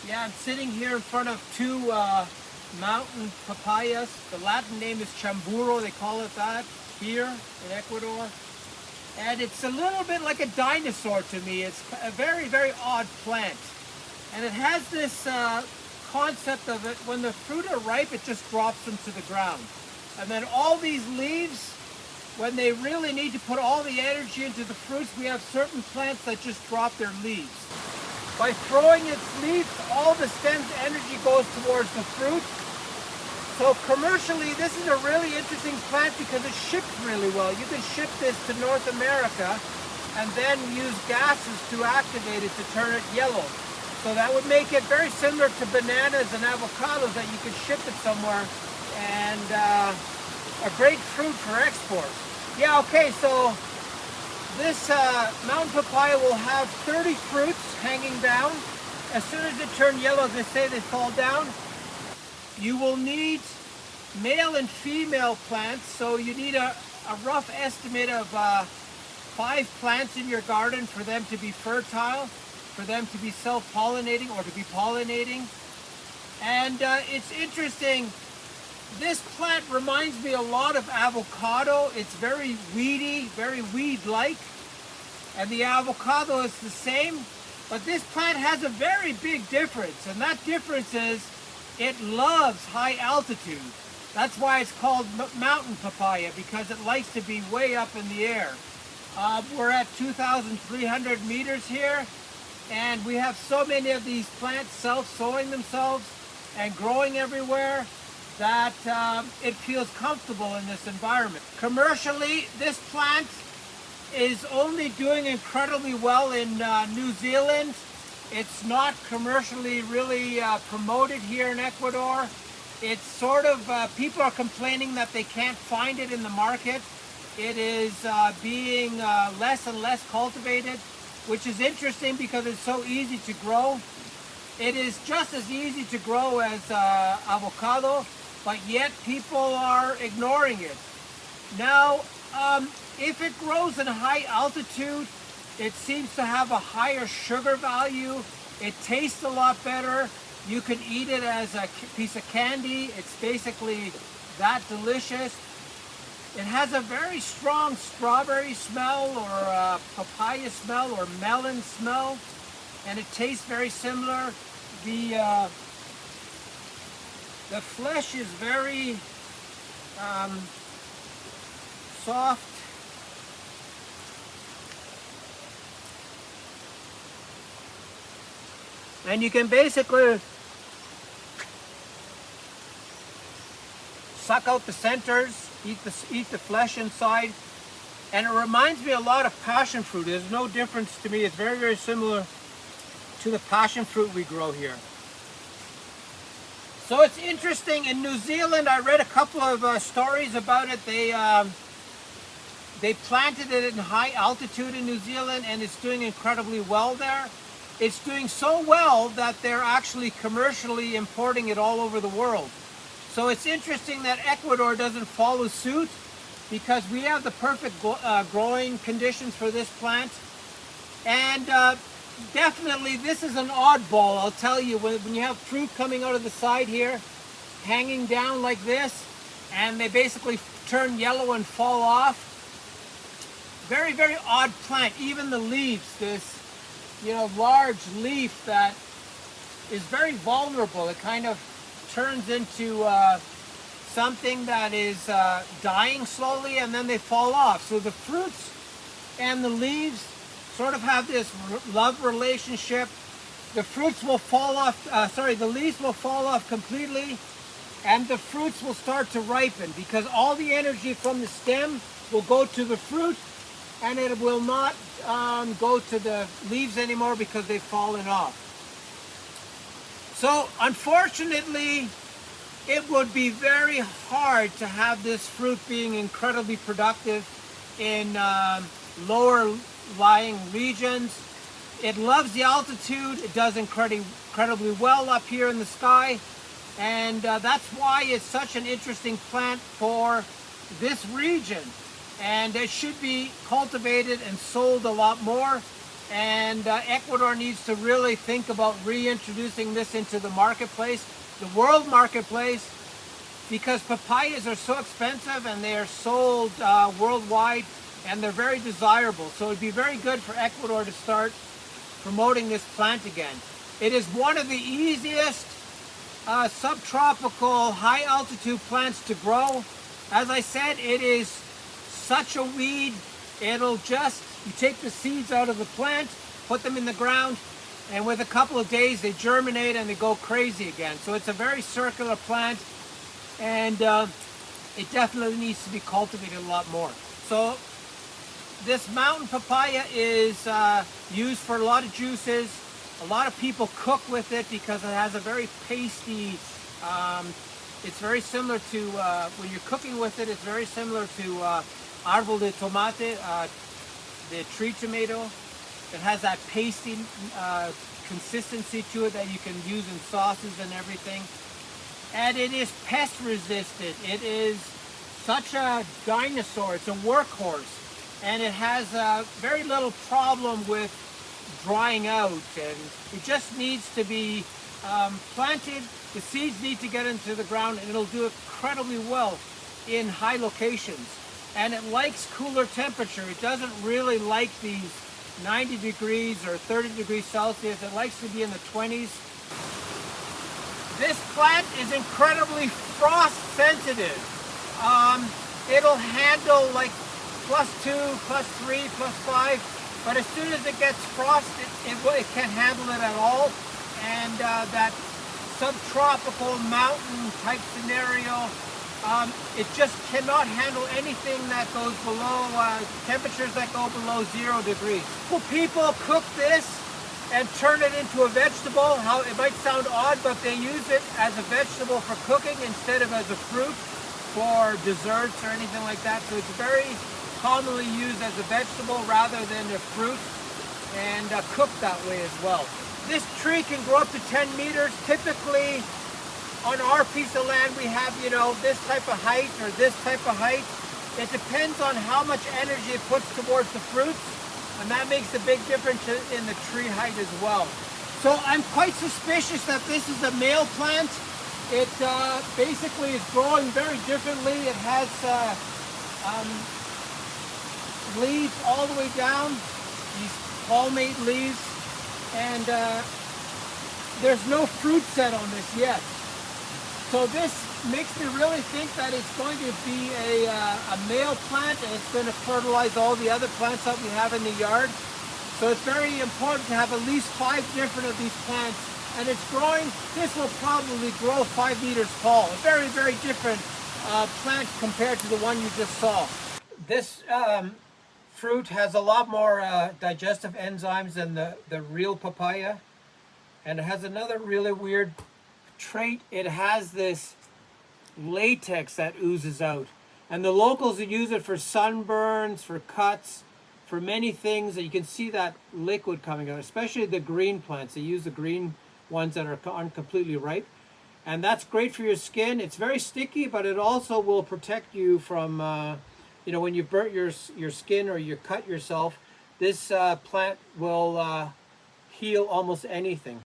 Yeah, I'm sitting here in front of two mountain papayas. The Latin name is chamburo, they call it that here in Ecuador. And it's a little bit like a dinosaur to me. It's a very, very odd plant. And it has this concept of it, when the fruit are ripe, it just drops them to the ground. And then all these leaves, when they really need to put all the energy into the fruits, we have certain plants that just drop their leaves. By throwing its leaves, all the stem's energy goes towards the fruit. So commercially, this is a really interesting plant because it ships really well. You can ship this to North America and then use gases to activate it to turn it yellow. So that would make it very similar to bananas and avocados, that you could ship it somewhere, and a great fruit for export. Yeah, okay, so this mountain papaya will have 30 fruits hanging down. As soon as they turn yellow, as they say, they fall down. You will need male and female plants, so you need a rough estimate of 5 plants in your garden for them to be fertile, for them to be self-pollinating or to be pollinating. And it's interesting, this plant reminds me a lot of avocado. It's very weedy, very weed-like, and the avocado is the same, but this plant has a very big difference, and that difference is it loves high altitude. That's why it's called mountain papaya, because it likes to be way up in the air. We're at 2,300 meters here, and we have so many of these plants self-sowing themselves and growing everywhere that it feels comfortable in this environment. Commercially, this plant is only doing incredibly well in New Zealand. It's not commercially really promoted here in Ecuador. It's sort of, people are complaining that they can't find it in the market. It is being less and less cultivated, which is interesting because it's so easy to grow. It is just as easy to grow as avocado, but yet people are ignoring it. Now, if it grows in high altitude, it seems to have a higher sugar value. It tastes a lot better. You can eat it as a piece of candy. It's basically that delicious. It has a very strong strawberry smell, or papaya smell, or melon smell, and it tastes very similar. The flesh is very soft. And you can basically suck out the centers, eat the flesh inside. And it reminds me a lot of passion fruit. There's no difference to me. It's very, very similar to the passion fruit we grow here. So it's interesting, in New Zealand, I read a couple of stories about it. They planted it in high altitude in New Zealand, and it's doing incredibly well there. It's doing so well that they're actually commercially importing it all over the world. So it's interesting that Ecuador doesn't follow suit, because we have the perfect growing conditions for this plant. And definitely this is an oddball, I'll tell you. When you have fruit coming out of the side here, hanging down like this, and they basically turn yellow and fall off. Very, very odd plant. Even the leaves, this large leaf that is very vulnerable. It kind of turns into something that is dying slowly, and then they fall off. So the fruits and the leaves sort of have this love relationship. The fruits will fall off, the leaves will fall off completely, and the fruits will start to ripen, because all the energy from the stem will go to the fruit, and it will not go to the leaves anymore because they've fallen off. So unfortunately, it would be very hard to have this fruit being incredibly productive in lower lying regions. It loves the altitude. It does incredibly well up here in the sky, and that's why it's such an interesting plant for this region. And it should be cultivated and sold a lot more. And Ecuador needs to really think about reintroducing this into the marketplace, the world marketplace, because papayas are so expensive and they are sold worldwide, and they're very desirable. So it'd be very good for Ecuador to start promoting this plant again. It is one of the easiest subtropical high altitude plants to grow. As I said, it is such a weed. It'll just, you take the seeds out of the plant, put them in the ground, and with a couple of days they germinate and they go crazy again. So it's a very circular plant, and it definitely needs to be cultivated a lot more. So this mountain papaya is used for a lot of juices. A lot of people cook with it because it has a very pasty, it's very similar to, when you're cooking with it, it's very similar to árbol de tomate, the tree tomato. It has that pasty consistency to it that you can use in sauces and everything. And it is pest resistant. It is such a dinosaur. It's a workhorse. And it has very little problem with drying out. And it just needs to be planted. The seeds need to get into the ground, and it'll do incredibly well in high locations. And it likes cooler temperature. It doesn't really like these 90 degrees or 30 degrees Celsius. It likes to be in the 20s. This plant is incredibly frost sensitive. It'll handle like +2, +3, +5, but as soon as it gets frost, it can't handle it at all. And that subtropical mountain type scenario, it just cannot handle anything that goes below, temperatures that go below 0 degrees. Well, people cook this and turn it into a vegetable. How it might sound odd, but they use it as a vegetable for cooking instead of as a fruit for desserts or anything like that. So it's very commonly used as a vegetable rather than a fruit, and cooked that way as well. This tree can grow up to 10 meters. Typically, on our piece of land, we have, you know, this type of height or this type of height. It depends on how much energy it puts towards the fruits, and that makes a big difference in the tree height as well. So I'm quite suspicious that this is a male plant. It basically is growing very differently. It has leaves all the way down, these palmate leaves, and there's no fruit set on this yet. So this makes me really think that it's going to be a male plant, and it's going to fertilize all the other plants that we have in the yard. So it's very important to have at least 5 different of these plants, and it's growing, this will probably grow 5 meters tall. A very, very different plant compared to the one you just saw. This fruit has a lot more digestive enzymes than the real papaya, and it has another really weird trait. It has this latex that oozes out, and the locals use it for sunburns, for cuts, for many things. And you can see that liquid coming out, especially the green plants. They use the green ones that aren't completely ripe, and that's great for your skin. It's very sticky, but it also will protect you from you know, when you've burnt your skin or you cut yourself, this plant will heal almost anything.